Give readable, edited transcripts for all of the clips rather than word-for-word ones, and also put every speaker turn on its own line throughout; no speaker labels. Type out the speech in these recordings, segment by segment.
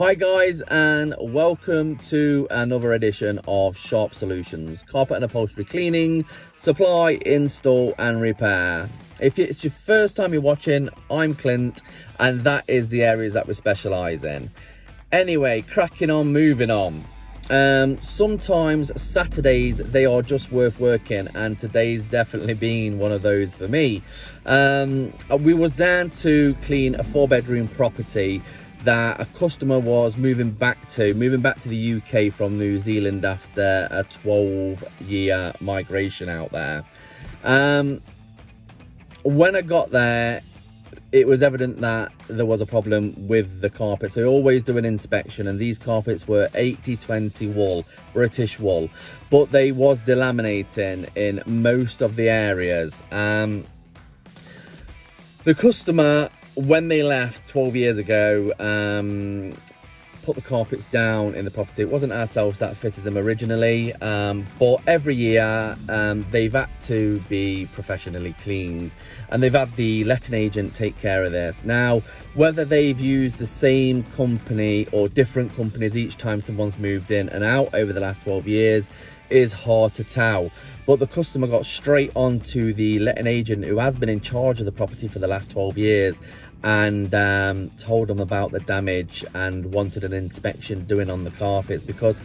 Hi guys, and welcome to another edition of Sharp Solutions, carpet and upholstery cleaning, supply, install and repair. If it's your first time you're watching, I'm Clint, and that is the areas that we specialise in. Anyway, cracking on, moving on. Sometimes Saturdays, they are just worth working, and today's definitely been one of those for me. We was down to clean a 4-bedroom property that a customer was moving back to the UK from New Zealand after a 12-year migration out there. When I got there, it was evident that there was a problem with the carpet. So we always do an inspection, and these carpets were 80-20 wool, British wool, but they was delaminating in most of the areas. The customer, when they left 12 years ago, put the carpets down in the property. It wasn't ourselves that fitted them originally, but every year they've had to be professionally cleaned, and they've had the letting agent take care of this. Now, whether they've used the same company or different companies each time someone's moved in and out over the last 12 years is hard to tell, but the customer got straight on to the letting agent who has been in charge of the property for the last 12 years and told them about the damage and wanted an inspection doing on the carpets, because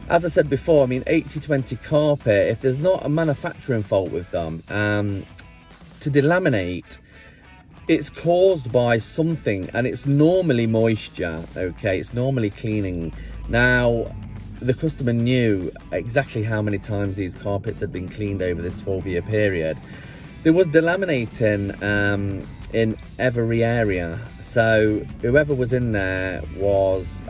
as I said before, I mean, 80-20 carpet, if there's not a manufacturing fault with them, to delaminate, it's caused by something, and it's normally moisture. Okay, it's normally cleaning. Now, the customer knew exactly how many times these carpets had been cleaned over this 12-year period. There was delaminating in every area, so whoever was in there was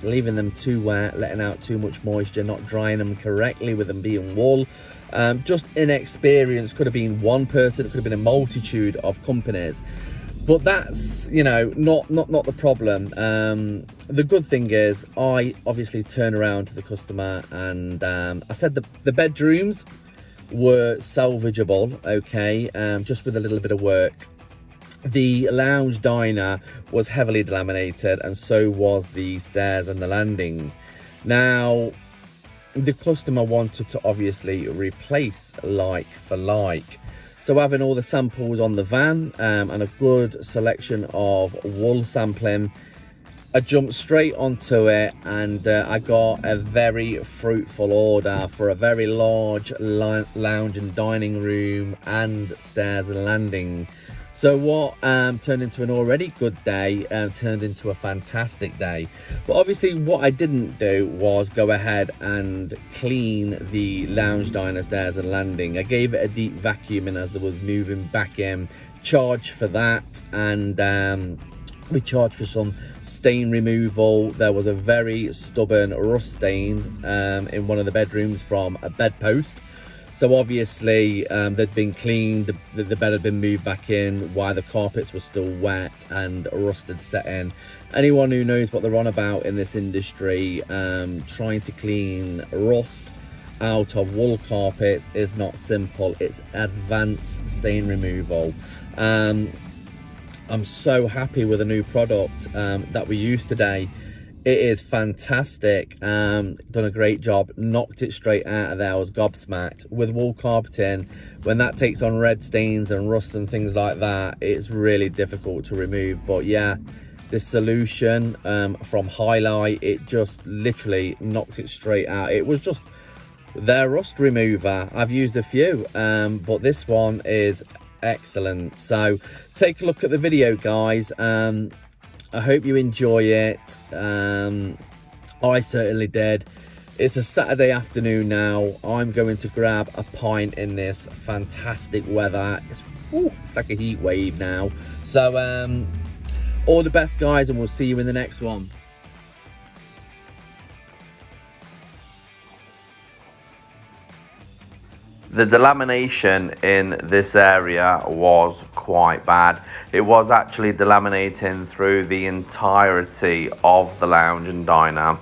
leaving them too wet, letting out too much moisture, not drying them correctly with them being wool. Just inexperience. Could have been one person, it could have been a multitude of companies. But that's, you know, not the problem. The good thing is, I obviously turned around to the customer and I said the bedrooms were salvageable, okay, just with a little bit of work. The lounge diner was heavily delaminated, and so was the stairs and the landing. Now, the customer wanted to obviously replace like for like. So having all the samples on the van and a good selection of wool sampling, I jumped straight onto it, and I got a very fruitful order for a very large lounge and dining room and stairs and landing. So what turned into an already good day turned into a fantastic day. But obviously what I didn't do was go ahead and clean the lounge diner, stairs and landing. I gave it a deep vacuuming as I was moving back in, charged for that, and we charged for some stain removal. There was a very stubborn rust stain in one of the bedrooms from a bedpost. So obviously they'd been cleaned, the bed had been moved back in while the carpets were still wet and rust had set in. Anyone who knows what they're on about in this industry, trying to clean rust out of wool carpets is not simple. It's advanced stain removal. I'm so happy with the new product that we used today. It is fantastic. Done a great job, knocked it straight out of there. I was gobsmacked. With wool carpeting, when that takes on red stains and rust and things like that, it's really difficult to remove. But yeah, this solution from Highlight, it just literally knocked it straight out. It was just their rust remover. I've used a few, but this one is excellent. So take a look at the video, guys. I hope you enjoy it. I certainly did. It's a Saturday afternoon now. I'm going to grab a pint in this fantastic weather. It's like a heat wave now. So all the best, guys, and we'll see you in the next one. The delamination in this area was quite bad. It was actually delaminating through the entirety of the lounge and diner.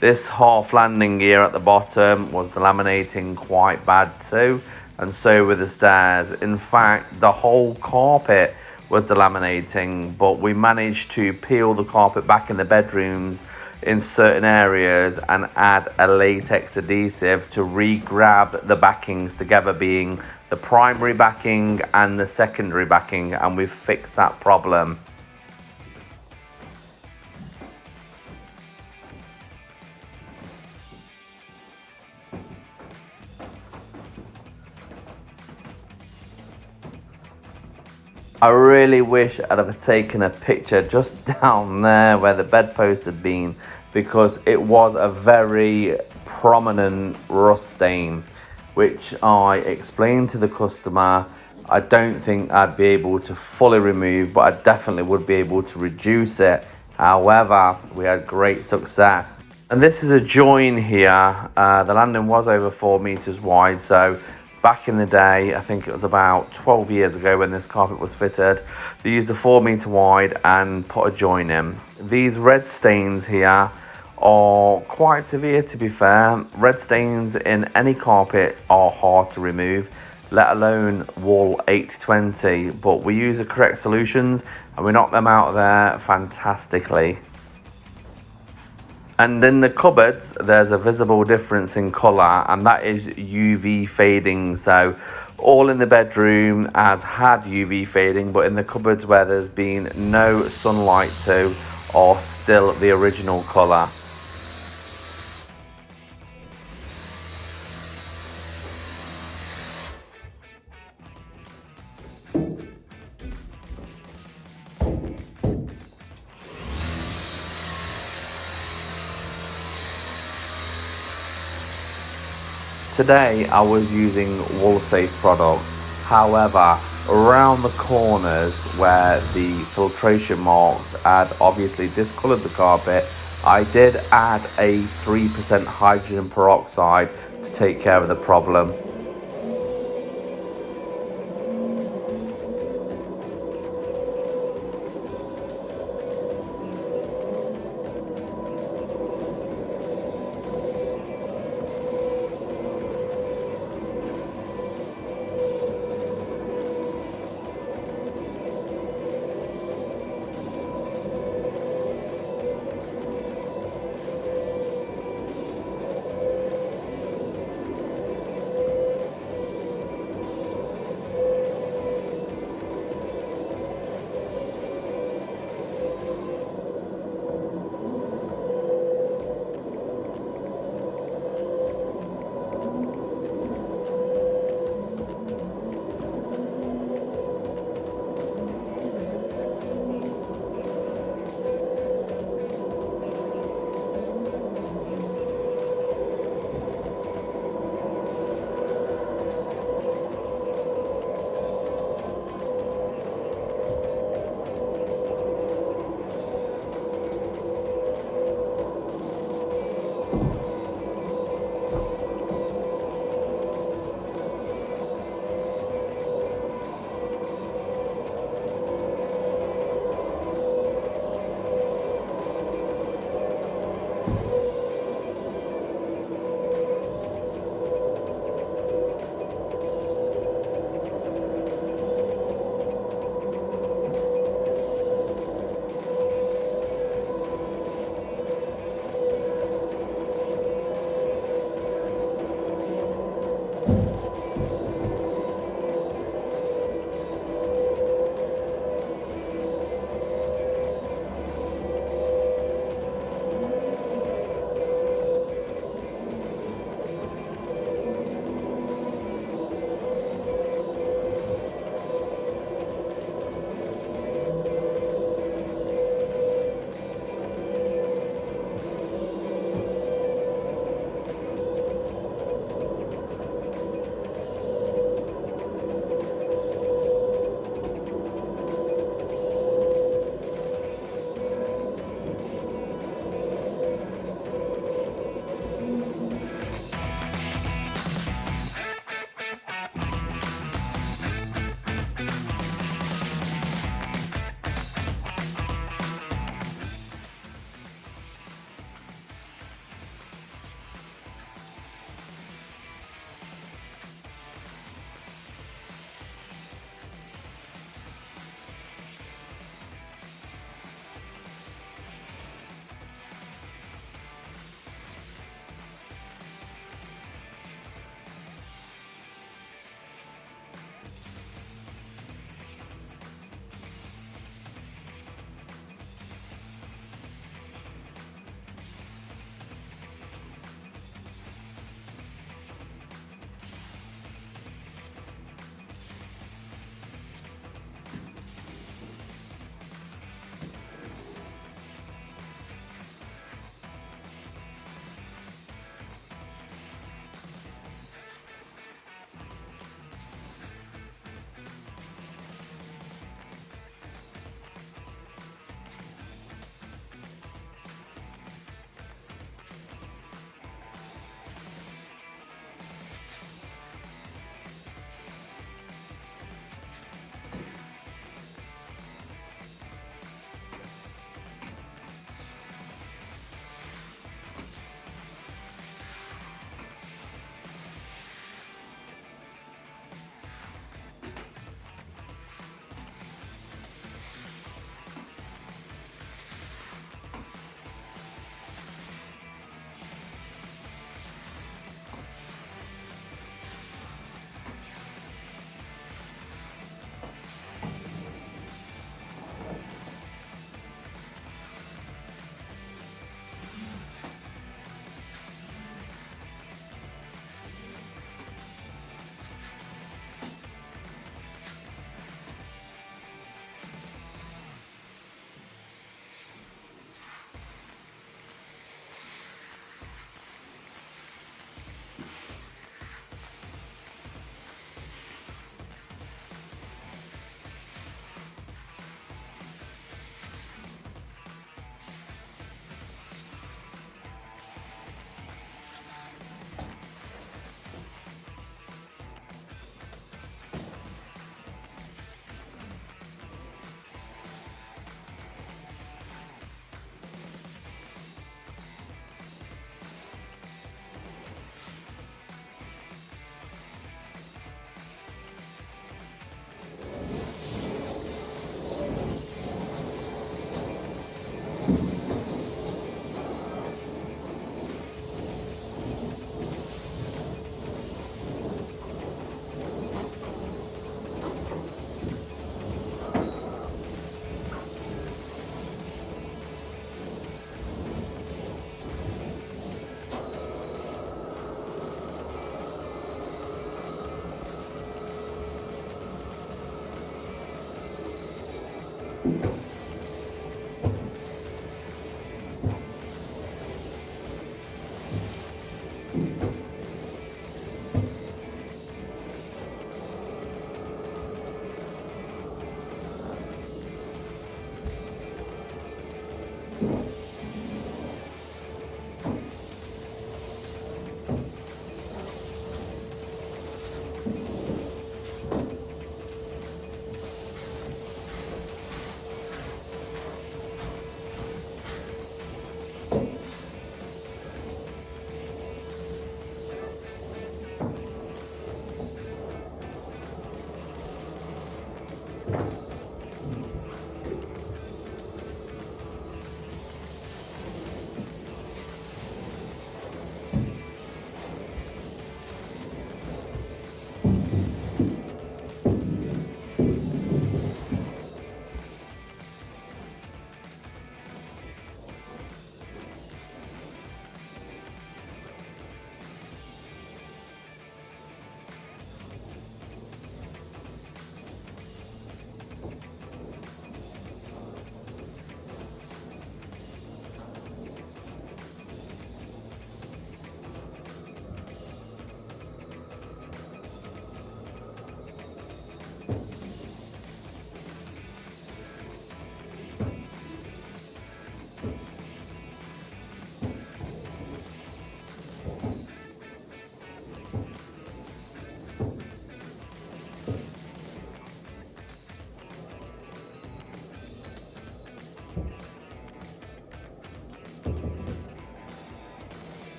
This half landing gear at the bottom was delaminating quite bad too, and so were the stairs. In fact, the whole carpet was delaminating, but we managed to peel the carpet back in the bedrooms in certain areas and add a latex adhesive to re-grab the backings together, being the primary backing and the secondary backing, and we've fixed that problem. I really wish I'd have taken a picture just down there where the bedpost had been, because it was a very prominent rust stain, which I explained to the customer. I don't think I'd be able to fully remove, but I definitely would be able to reduce it. However, we had great success. And this is a join here. The landing was over 4 meters wide, so back in the day, I think it was about 12 years ago when this carpet was fitted, they used a 4 meter wide and put a join in. These red stains here are quite severe, to be fair. Red stains in any carpet are hard to remove, let alone wool 80/20, but we use the correct solutions and we knock them out of there fantastically. And in the cupboards, there's a visible difference in colour, and that is UV fading. So all in the bedroom has had UV fading, but in the cupboards where there's been no sunlight to, are still the original colour. Today I was using wool safe products, however around the corners where the filtration marks had obviously discoloured the carpet, I did add a 3% hydrogen peroxide to take care of the problem.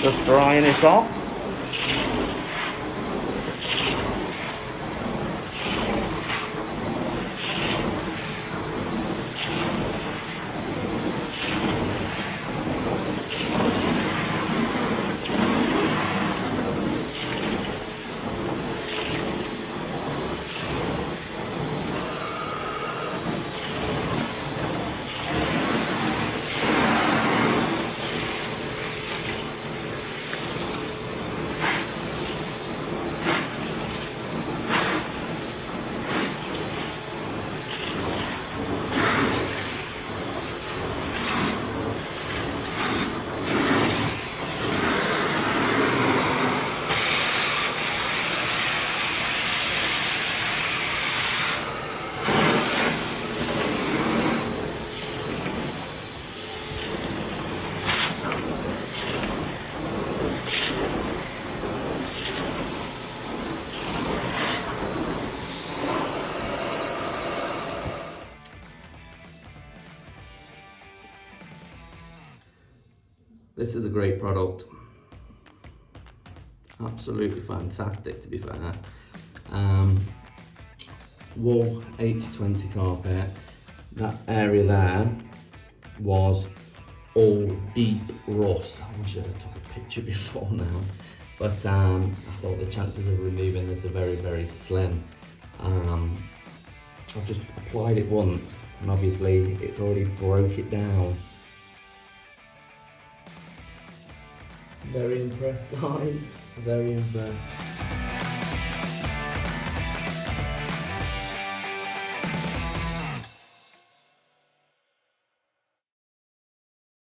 Just drying it off. This is a great product. Absolutely fantastic, to be fair. Wool 80/20 carpet. That area there was all deep rust. I wish I had took a picture before now, but I thought the chances of removing this are very, very slim. I've just applied it once, and obviously it's already broke it down. Very impressed, guys. Very impressed.